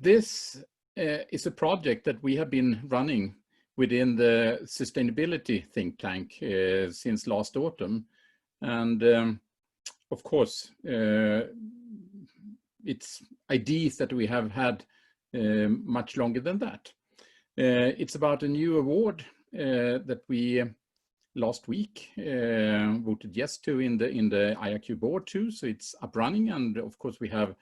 This is a project that we have been running within the sustainability think tank since last autumn. And of course, it's ideas that we have had much longer than that. It's about a new award that we last week voted yes to in the IAQ board too. So it's up running, and of course we have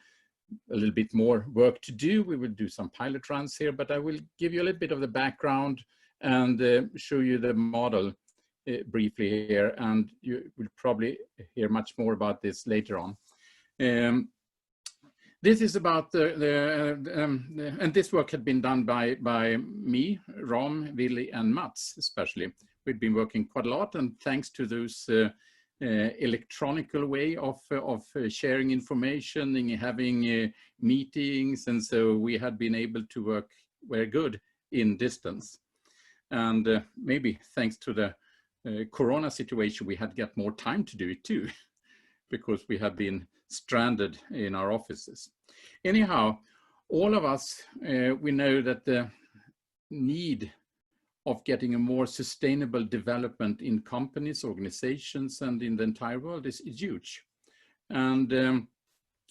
a little bit more work to do. We will do some pilot runs here, but I will give you a little bit of the background and show you the model briefly here, and you will probably hear much more about this later on. This is about and this work had been done by me, Ram, Willy, and Mats especially. We've been working quite a lot, and thanks to those electronical way of sharing information and having meetings, and so we had been able to work very good in distance. And maybe thanks to the Corona situation, we had got more time to do it too, because we have been stranded in our offices. Anyhow, all of us, we know that the need of getting a more sustainable development in companies, organizations, and in the entire world is huge. And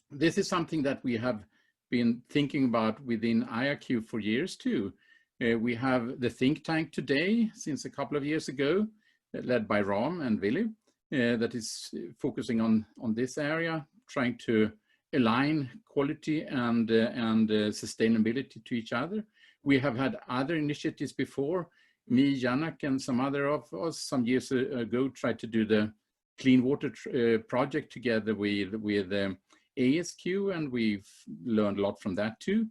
this is something that we have been thinking about within IAQ for years too. We have the think tank today, since a couple of years ago, led by Ram and Willy, that is focusing on this area, trying to align quality and sustainability to each other. We have had other initiatives before. Me, Janak, and some other of us some years ago tried to do the clean water project together with ASQ, and we've learned a lot from that too.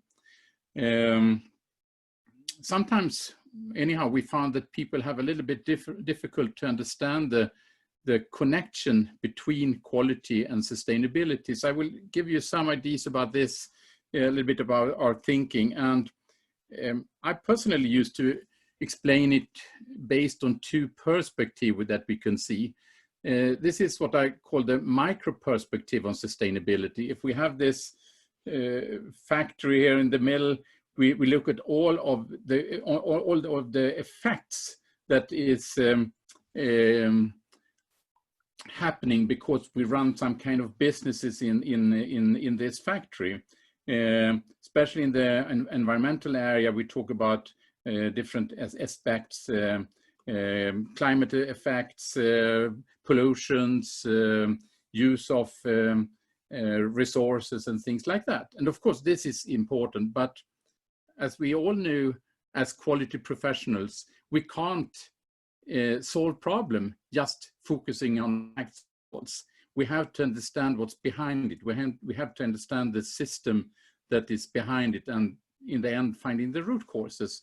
Sometimes, anyhow, we found that people have a little bit difficult to understand the connection between quality and sustainability. So I will give you some ideas about this, a little bit about our thinking. And I personally used to explain it based on two perspectives that we can see. This is what I call the micro perspective on sustainability. If we have this factory here in the middle, we look at all of the effects that is happening because we run some kind of businesses in this factory. Especially in the environmental area, we talk about different aspects, climate effects, pollutions, use of resources and things like that. And of course, this is important, but as we all know, as quality professionals, we can't solve problem just focusing on facts. We have to understand what's behind it. We have to understand the system that is behind it, and in the end, finding the root causes.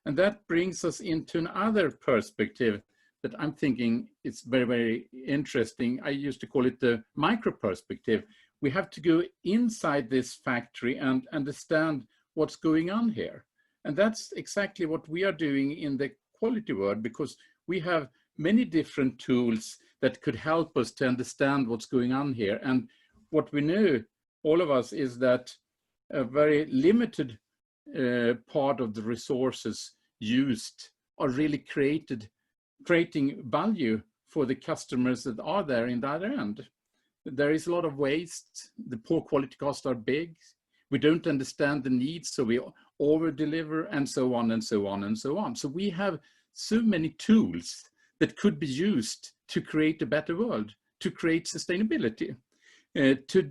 And that brings us into another perspective that I'm thinking is very, very interesting. I used to call it the micro perspective. We have to go inside this factory and understand what's going on here. And that's exactly what we are doing in the quality world, because we have many different tools that could help us to understand what's going on here. And what we know, all of us, is that a very limited part of the resources used are really creating value for the customers that are there in the other end. There is a lot of waste. The poor quality costs are big. We don't understand the needs, so we over deliver, and so on and so on and so on. So we have so many tools that could be used to create a better world, to create sustainability, to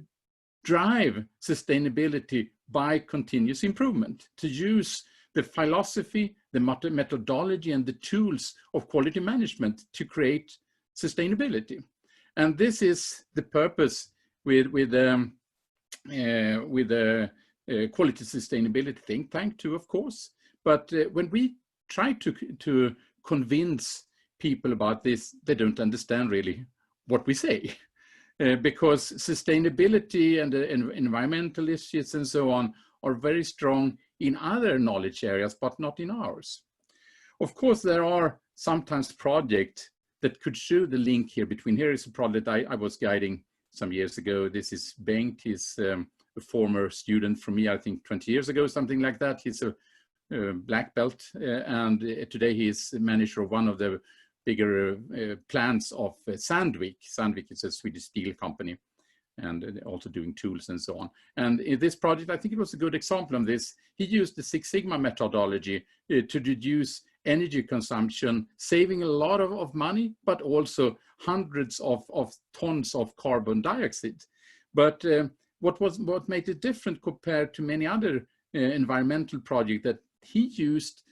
drive sustainability by continuous improvement, to use the philosophy, the methodology, and the tools of quality management to create sustainability. And this is the purpose with the quality sustainability think tank too, of course. But when we try to convince people about this, they don't understand really what we say. Because sustainability and environmental issues and so on are very strong in other knowledge areas, but not in ours. Of course, there are sometimes projects that could show the link here between. Here is a project I was guiding some years ago. This is Bengt. He's a a former student from me, I think 20 years ago, something like that. He's a black belt, and today he is manager of one of the bigger plants of Sandvik. Sandvik is a Swedish steel company, and also doing tools and so on. And in this project, I think it was a good example of this. He used the Six Sigma methodology to reduce energy consumption, saving a lot of money, but also hundreds of tons of carbon dioxide. But what made it different compared to many other environmental projects, that he used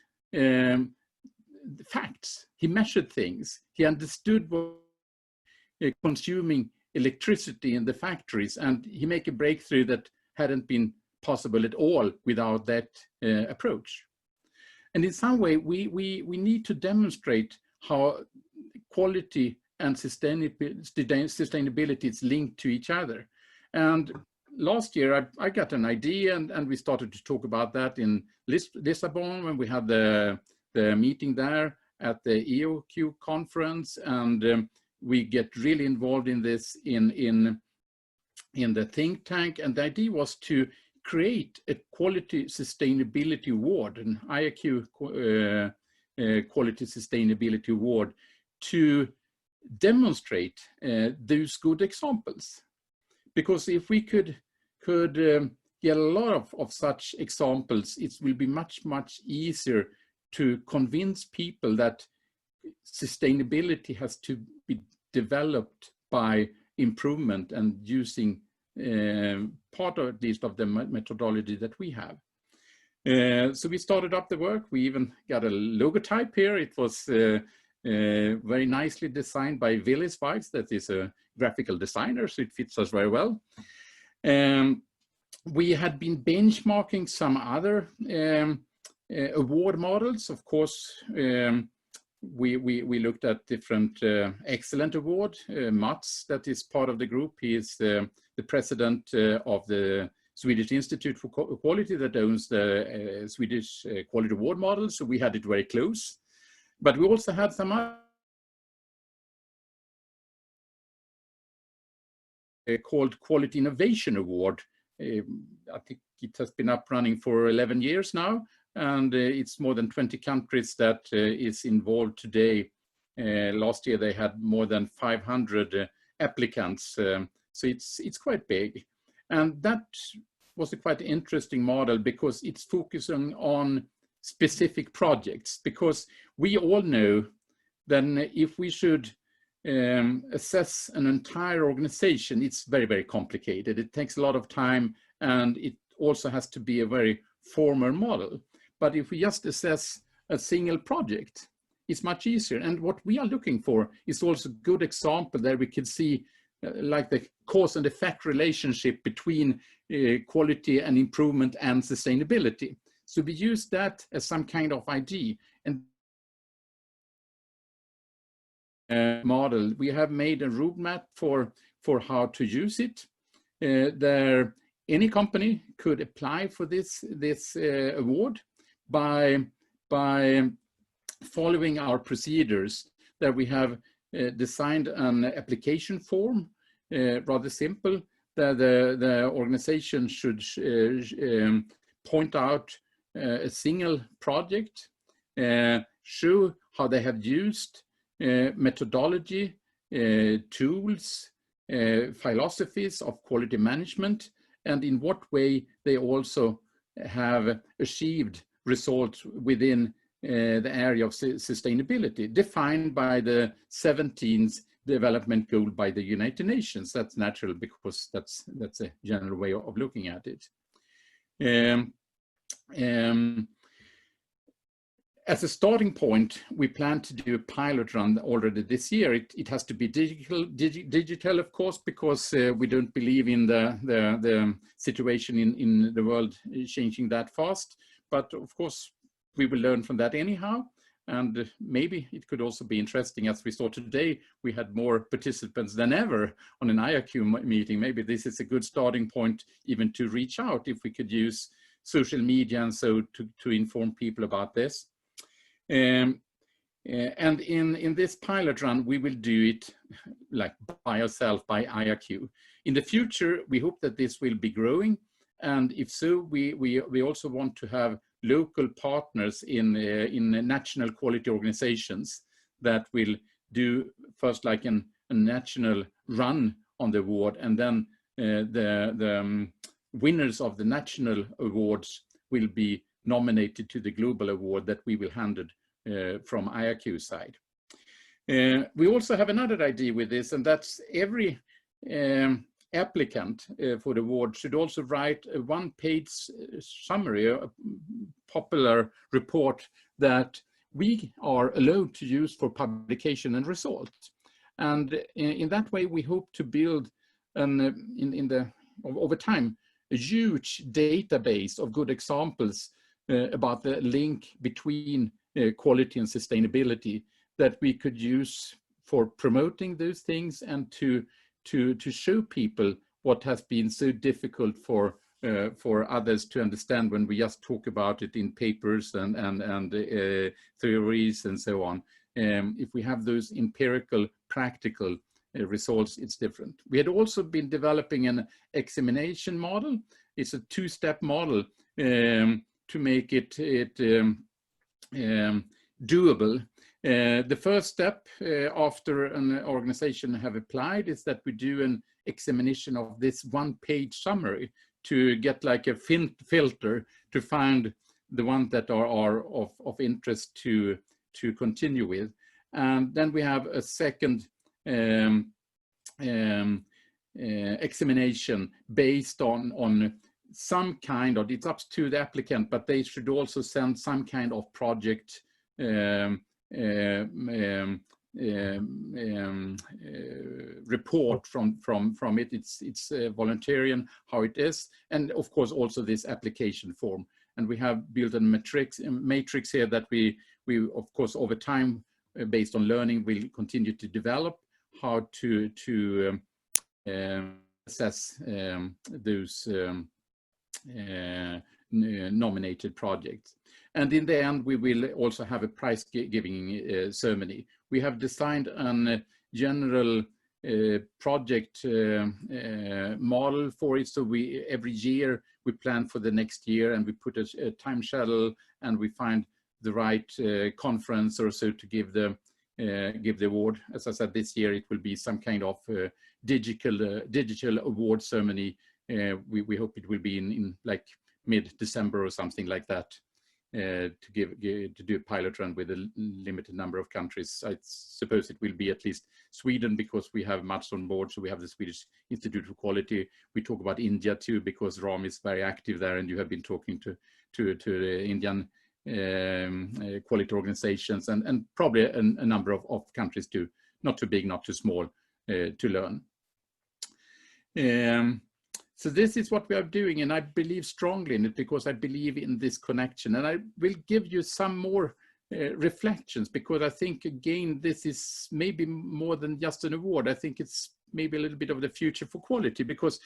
facts. He measured things. He understood what consuming electricity in the factories, and he made a breakthrough that hadn't been possible at all without that approach. And in some way, we need to demonstrate how quality and sustainability is linked to each other. And last year, I got an idea, and we started to talk about that in Lisbon when we had the meeting there at the IAQ conference, and we get really involved in this in the think tank. And the idea was to create a quality sustainability award, an IAQ quality sustainability award, to demonstrate those good examples. Because if we could get a lot of such examples, it will be much easier to convince people that sustainability has to be developed by improvement and using part of at least of the methodology that we have. So we started up the work. We even got a logotype here. It was very nicely designed by Willis Weiss, that is a graphical designer, so it fits us very well. We had been benchmarking some other award models. Of course, we looked at different excellent award. Mats, that is part of the group, he is the president of the Swedish Institute for Quality that owns the Swedish Quality Award model, so we had it very close. But we also had some other called Quality Innovation Award. I think it has been up running for 11 years now, and it's more than 20 countries that is involved today. Last year they had more than 500 applicants, so it's quite big. And that was a quite interesting model because it's focusing on specific projects, because we all know that if we should assess an entire organization, it's very complicated. It takes a lot of time, and it also has to be a very formal model. But if we just assess a single project, it's much easier. And what we are looking for is also a good example that we can see like the cause and effect relationship between quality and improvement and sustainability. So we use that as some kind of idea. And model, we have made a roadmap for how to use it. Any company could apply for this award by following our procedures. That we have designed an application form, rather simple, that the organization should point out a single project, show how they have used methodology, tools, philosophies of quality management, and in what way they also have achieved results within the area of sustainability, defined by the 17th development goal by the United Nations. That's natural because that's a general way of looking at it. As a starting point, we plan to do a pilot run already this year. It has to be digital, of course, because we don't believe in the situation in the world changing that fast. But of course, we will learn from that anyhow. And maybe it could also be interesting, as we saw today, we had more participants than ever on an IAQ meeting. Maybe this is a good starting point even to reach out, if we could use social media and so to inform people about this. And in this pilot run, we will do it like by ourselves, by IAQ. In the future, we hope that this will be growing, And if so, we also want to have local partners in national quality organizations that will do first like a national run on the award, and then the winners of the national awards will be nominated to the global award that we will handle from IAQ side. We also have another idea with this, and that's every applicant for the award should also write a one-page summary, a popular report that we are allowed to use for publication and results. And in that way, we hope to build over time a huge database of good examples about the link between quality and sustainability that we could use for promoting those things, and to show people what has been so difficult for others to understand when we just talk about it in papers and theories and so on. If we have those empirical, practical results, it's different. We had also been developing an examination model. It's a two-step model to make it doable. The first step after an organization have applied is that we do an examination of this one-page summary to get like a filter to find the ones that are of interest to continue with. And then we have a second examination based on some kind of, it's up to the applicant, but they should also send some kind of project report from it. It's voluntarian how it is, and of course also this application form. And we have built a matrix here that we of course over time, based on learning, will continue to develop how to assess those nominated projects. And in the end, we will also have a prize giving ceremony. We have designed a general project model for it. So every year we plan for the next year, and we put a time schedule, and we find the right conference or so to give the award. As I said, this year it will be some kind of digital award ceremony. We hope it will be in like mid-December or something like that, to do a pilot run with a limited number of countries. I suppose it will be at least Sweden, because we have much on board. So we have the Swedish Institute for Quality. We talk about India too, because Ram is very active there, and you have been talking to the Indian quality organizations, and probably a number of countries too, not too big, not too small, to learn. So this is what we are doing, and I believe strongly in it because I believe in this connection. And I will give you some more reflections, because I think, again, this is maybe more than just an award. I think it's maybe a little bit of the future for quality, because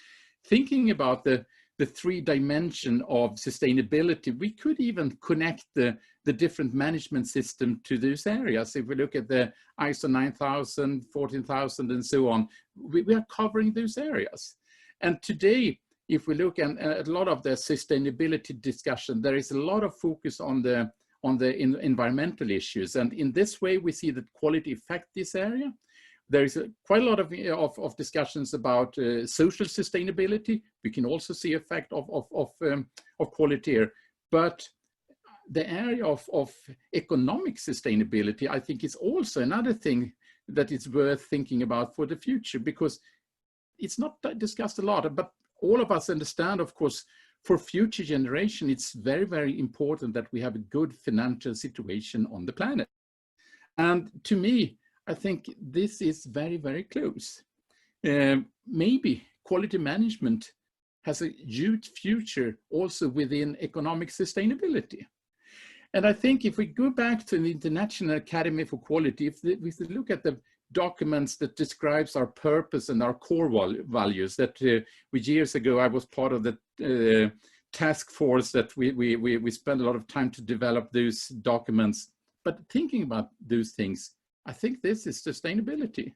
thinking about the three dimension of sustainability, we could even connect the different management system to those areas. If we look at the ISO 9000, 14000 and so on, we are covering those areas. And today, if we look at a lot of the sustainability discussion, there is a lot of focus on the environmental issues. And in this way, we see that quality affects this area. There is quite a lot of discussions about social sustainability. We can also see effect of quality here. But the area of economic sustainability, I think, is also another thing that is worth thinking about for the future, because it's not discussed a lot, but all of us understand, of course, for future generation, it's very, very important that we have a good financial situation on the planet. And to me, I think this is very, very close. Maybe quality management has a huge future also within economic sustainability. And I think if we go back to the International Academy for Quality, if we look at the documents that describes our purpose and our core values, that years ago I was part of the task force that we spent a lot of time to develop those documents. But thinking about those things, I think this is sustainability.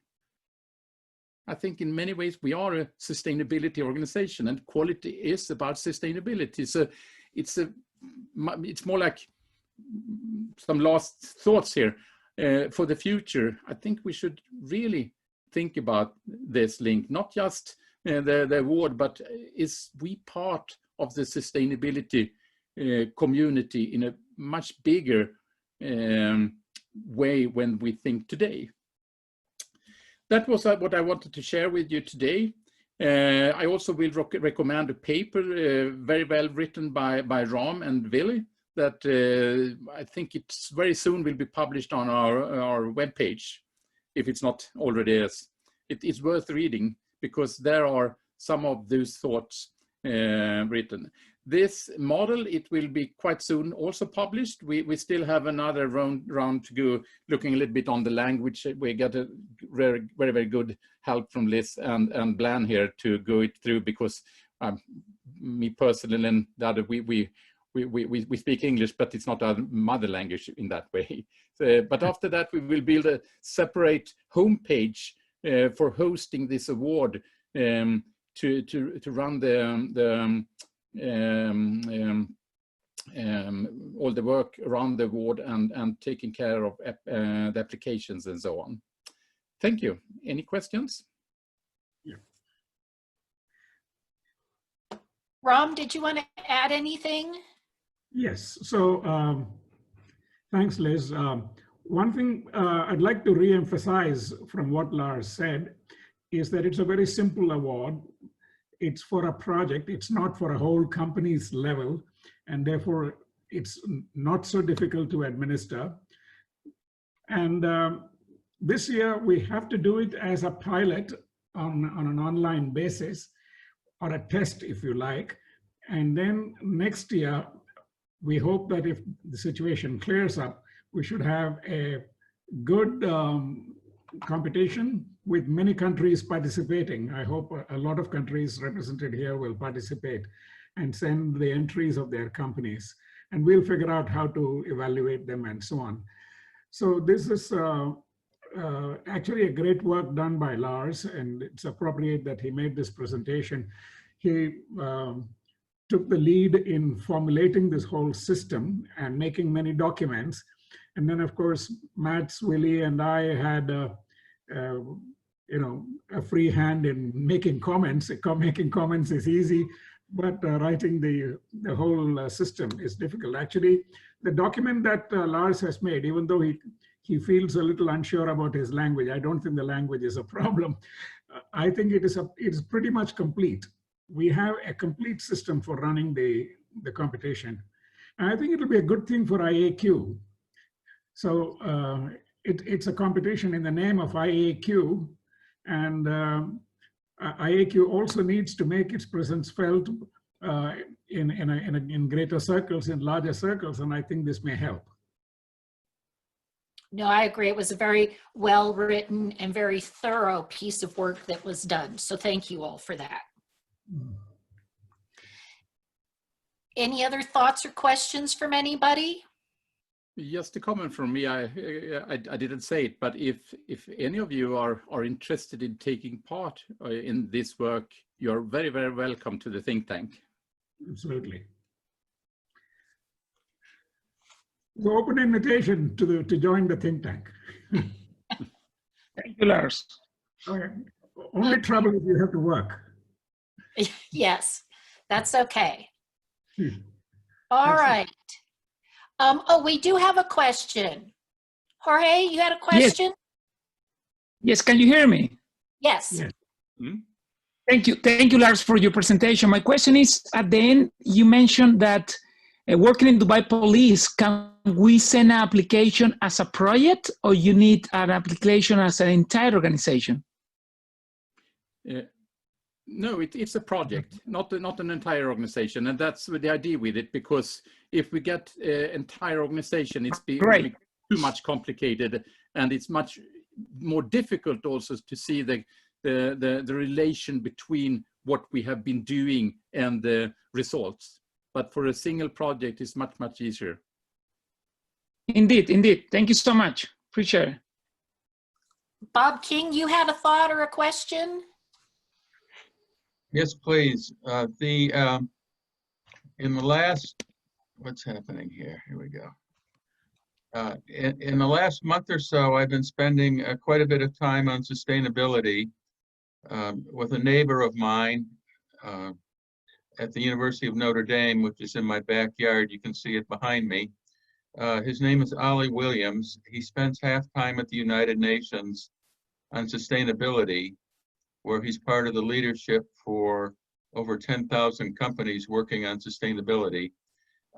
I think in many ways we are a sustainability organization, and quality is about sustainability. So it's more like some last thoughts here for the future. I think we should really think about this link, not just the award, but is we part of the sustainability community in a much bigger way when we think today. That was what I wanted to share with you today. I also will recommend a paper very well written by Ram and Willy that I think it's very soon will be published on our webpage, if it's not already is. It is worth reading because there are some of those thoughts written. This model, it will be quite soon also published. We still have another round to go, looking a little bit on the language. We got a very good help from Liz and Blan here to go it through, because me personally and the other, we speak English, but it's not our mother language in that way. But after that, we will build a separate homepage for hosting this award to run all the work around the award and taking care of the applications and so on. Thank you. Any questions? Yeah. Ram, did you want to add anything? Yes. So thanks, Liz. One thing I'd like to re-emphasize from what Lars said is that it's a very simple award. It's for a project. It's not for a whole company's level, and therefore it's not so difficult to administer. And this year we have to do it as a pilot on an online basis, or a test, if you like. And then next year, we hope that if the situation clears up, we should have a good competition with many countries participating. I hope a lot of countries represented here will participate and send the entries of their companies, and we'll figure out how to evaluate them and so on. So this is actually a great work done by Lars, and it's appropriate that he made this presentation. He took the lead in formulating this whole system and making many documents. And then, of course, Mats, Willy, and I had a free hand in making comments. Making comments is easy, but writing the whole system is difficult. Actually, the document that Lars has made, even though he feels a little unsure about his language, I don't think the language is a problem. I think it is pretty much complete. We have a complete system for running the competition. And I think it'll be a good thing for IAQ. So it's a competition in the name of IAQ, and IAQ also needs to make its presence felt in greater circles, in larger circles, and I think this may help. No, I agree. It was a very well written and very thorough piece of work that was done. So thank you all for that. Any other thoughts or questions from anybody? Just a comment from me. I didn't say it, but if any of you are interested in taking part in this work, you're very, very welcome to the think tank. Absolutely. The open invitation to join the think tank. Thank you, Lars. Okay. Only trouble is you have to work. Yes, that's okay. All right. Oh, we do have a question. Jorge, you had a question? Yes, can you hear me? Yes. Yes. Thank you, Lars, for your presentation. My question is, at the end, you mentioned that working in Dubai Police, can we send an application as a project, or you need an application as an entire organization? No, it's a project, not an entire organization, and that's the idea with it. Because if we get an entire organization, it's becoming too much complicated, and it's much more difficult also to see the relation between what we have been doing and the results. But for a single project, it's much easier. Indeed. Thank you so much. Appreciate it. Bob King, you had a thought or a question? Yes, please. In the last, what's happening here? Here we go. In the last month or so, I've been spending quite a bit of time on sustainability with a neighbor of mine at the University of Notre Dame, which is in my backyard. You can see it behind me. His name is Ollie Williams. He spends half time at the United Nations on sustainability, where he's part of the leadership for over 10,000 companies working on sustainability.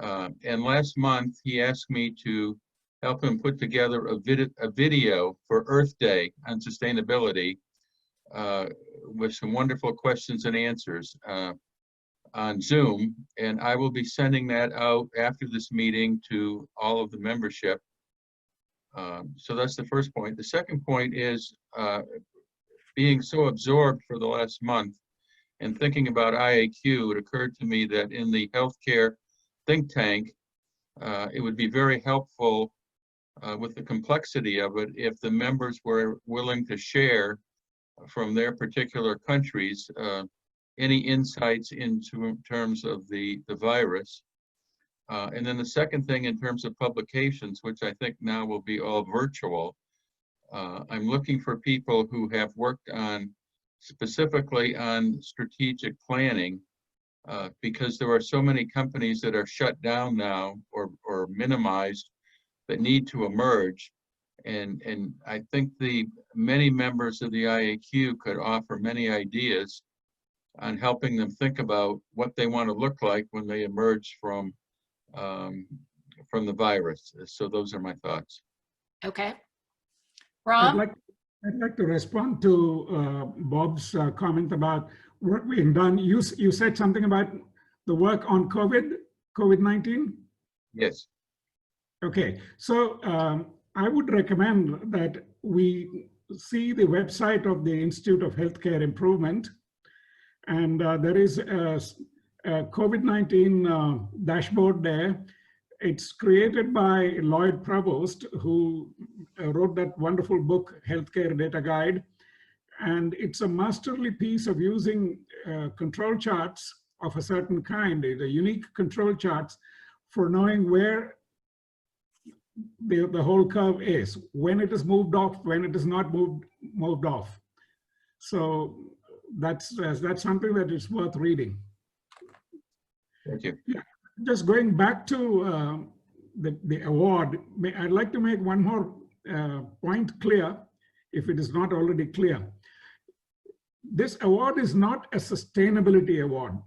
And last month, he asked me to help him put together a video for Earth Day on sustainability with some wonderful questions and answers on Zoom. And I will be sending that out after this meeting to all of the membership. So that's the first point. The second point is being so absorbed for the last month and thinking about IAQ, it occurred to me that in the healthcare think tank, it would be very helpful with the complexity of it if the members were willing to share from their particular countries any insights into terms of the virus. And then the second thing in terms of publications, which I think now will be all virtual, I'm looking for people who have worked on specifically on strategic planning because there are so many companies that are shut down now or minimized that need to emerge. And I think the many members of the IAQ could offer many ideas on helping them think about what they want to look like when they emerge from the virus. So those are my thoughts. Okay. Ram? I'd like to respond to Bob's comment about work being done. You said something about the work on COVID-19? Yes. Okay, so I would recommend that we see the website of the Institute of Healthcare Improvement, and there is a COVID-19 dashboard there. It's created by Lloyd Provost, who wrote that wonderful book, Healthcare Data Guide. And it's a masterly piece of using control charts of a certain kind, the unique control charts for knowing where the whole curve is, when it is moved off, when it is not moved off. So that's something that is worth reading. Thank you. Yeah. Just going back to the award, I'd like to make one more point clear, if it is not already clear. This award is not a sustainability award.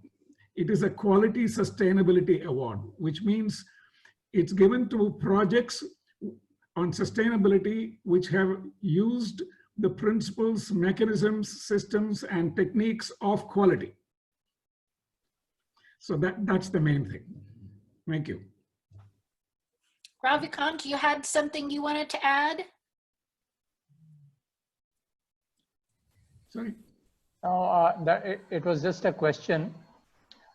It is a quality sustainability award, which means it's given to projects on sustainability which have used the principles, mechanisms, systems, and techniques of quality. So that's the main thing. Thank you. Ravikant, you had something you wanted to add? Sorry. It was just a question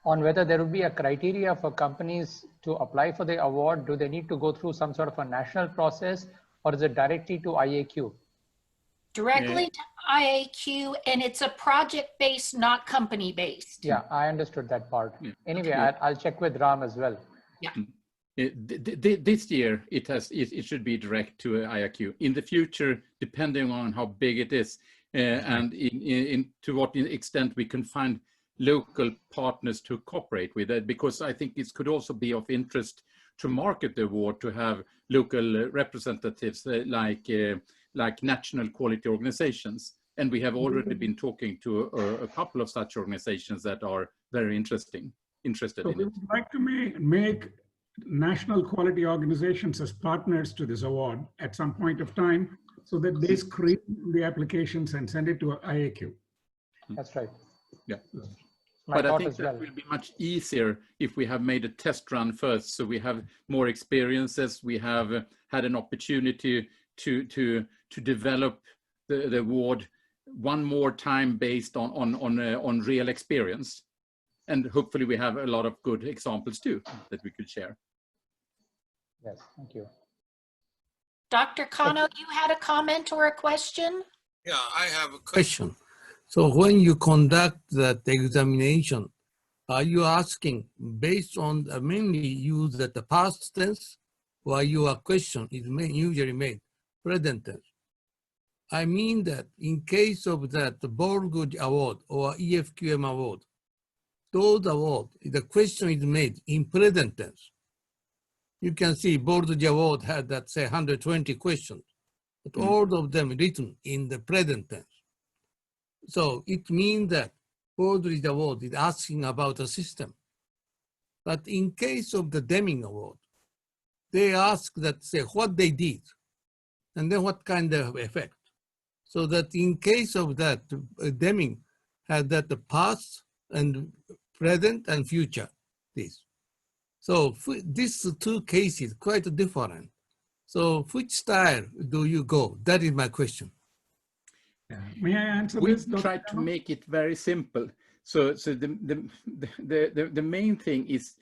on whether there would be a criteria for companies to apply for the award. Do they need to go through some sort of a national process, or is it directly to IAQ? Directly to IAQ, and it's a project-based, not company-based. Yeah, I understood that part. Yeah. Anyway, Yeah. I'll check with Ram as well. Yeah. This year, it should be direct to IAQ. In the future, depending on how big it is, and to what extent we can find local partners to cooperate with it, because I think this could also be of interest to market the award, to have local representatives like national quality organizations. And we have already been talking to a couple of such organizations that are very interested So in we it. would like to make national quality organizations as partners to this award at some point of time, so that they screen the applications and send it to IAQ. That's right. Yeah. My But I thought think as well. that will be much easier if we have made a test run first, so we have more experiences. We have had an opportunity to develop the award one more time based on real experience, and hopefully we have a lot of good examples too that we could share. Yes, thank you. Dr. Kano, you had a comment or a question? Yeah, I have a question. So when you conduct that examination, are you asking based on mainly use that the past tense, or your question is usually made present tense? I mean that in case of that the Borgood Award or EFQM Award, those awards, the question is made in present tense. You can see Borgood Award had that say 120 questions, but all of them written in the present tense. So it means that Borgood Award is asking about a system. But in case of the Deming Award, they ask that say what they did and then what kind of effect. So that in case of that, Deming had that the past and present and future, this. So these two cases quite different. So which style do you go? That is my question. May I answer We this, Dr. try to Kano? make it very simple. So the main thing is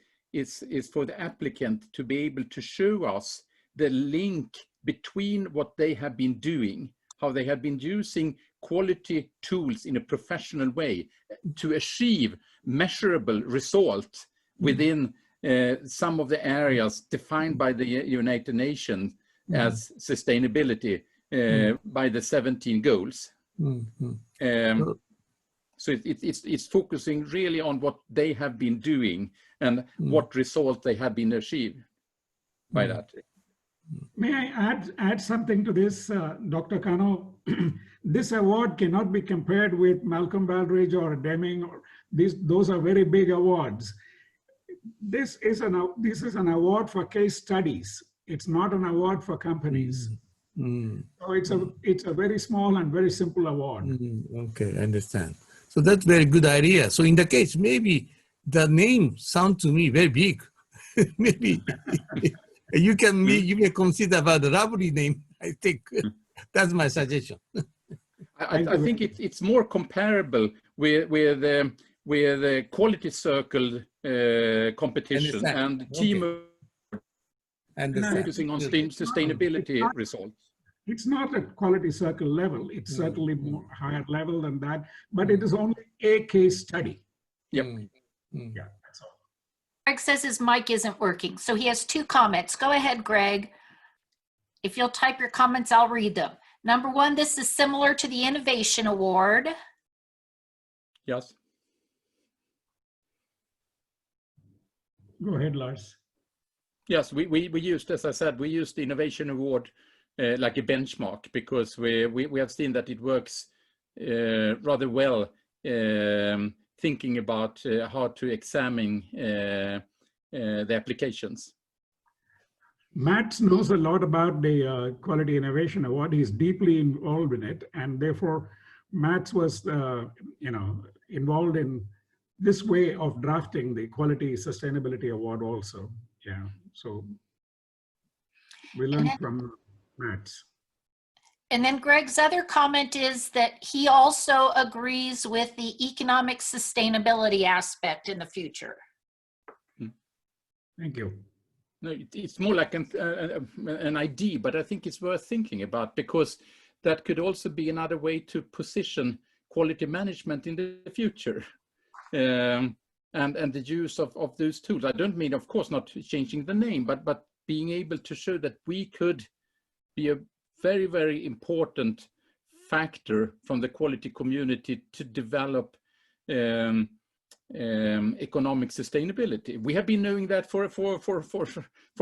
for the applicant to be able to show us the link between what they have been doing, how they have been using quality tools in a professional way to achieve measurable results within some of the areas defined by the United Nations as sustainability by the 17 goals. So it's focusing really on what they have been doing and what result they have been achieved by that. May I add something to this, Dr. Kano? This award cannot be compared with Malcolm Baldrige or Deming. Those are very big awards. This is an award for case studies. It's not an award for companies. So it's a very small and very simple award. Okay, I understand. So that's very good idea. So in the case, maybe the name sounds to me very big. Maybe you may consider about the lovely name. I think that's my suggestion. I think it's more comparable with the quality circle competition and team focusing on sustainability results. It's not at quality circle level. It's certainly more higher level than that, but it is only a case study. Yep. Yeah, that's all. Greg says his mic isn't working, so he has two comments. Go ahead, Greg. If you'll type your comments, I'll read them. Number one, this is similar to the Innovation Award. Yes. Go ahead, Lars. Yes, we used, as I said, we used the Innovation Award like a benchmark because we have seen that it works rather well thinking about how to examine the applications. Matt knows a lot about the Quality Innovation Award. He's deeply involved in it, and therefore Matt was involved in this way of drafting the Quality Sustainability Award also. Yeah, so we learned from Matt. And then Greg's other comment is that he also agrees with the economic sustainability aspect in the future. Thank you. No, it's more like an idea, but I think it's worth thinking about because that could also be another way to position quality management in the future. And the use of those tools. I don't mean, of course, not changing the name, but being able to show that we could be a very, very important factor from the quality community to develop economic sustainability. We have been knowing that for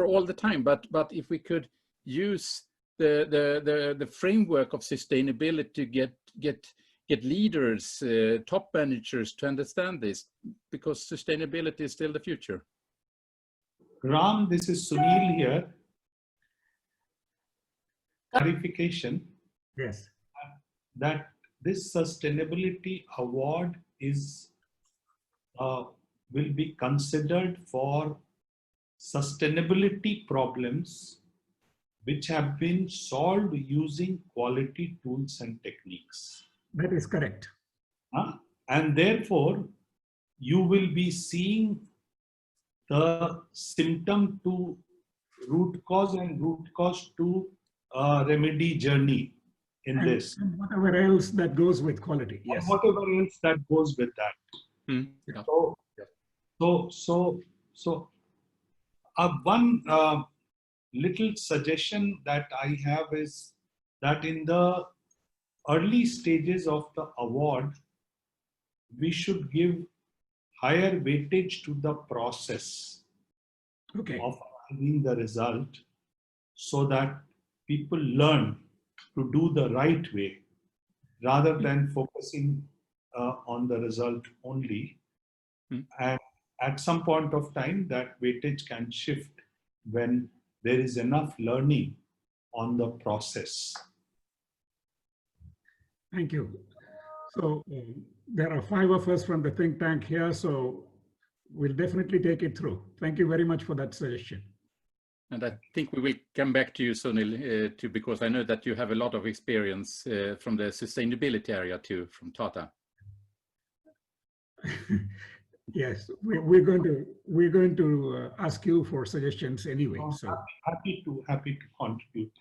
all the time, but if we could use the framework of sustainability to get leaders, top managers to understand this, because sustainability is still the future. Ram, this is Sunil here. Clarification. Yes. That this sustainability award is will be considered for sustainability problems which have been solved using quality tools and techniques. That is correct. And therefore, you will be seeing the symptom to root cause and root cause to remedy journey in and this. whatever else that goes with quality. Yes. And whatever else that goes with that. Yeah. So one little suggestion that I have is that in the early stages of the award, we should give higher weightage to the process Okay. of achieving the result, so that people learn to do the right way rather than focusing on the result only. And at some point of time, that weightage can shift when there is enough learning on the process. Thank you. So there are 5 of us from the think tank here, so we'll definitely take it through. Thank you very much for that suggestion. And I think we will come back to you, Sunil, too, because I know that you have a lot of experience from the sustainability area too, from Tata. Yes, we're going to ask you for suggestions anyway. So happy to contribute.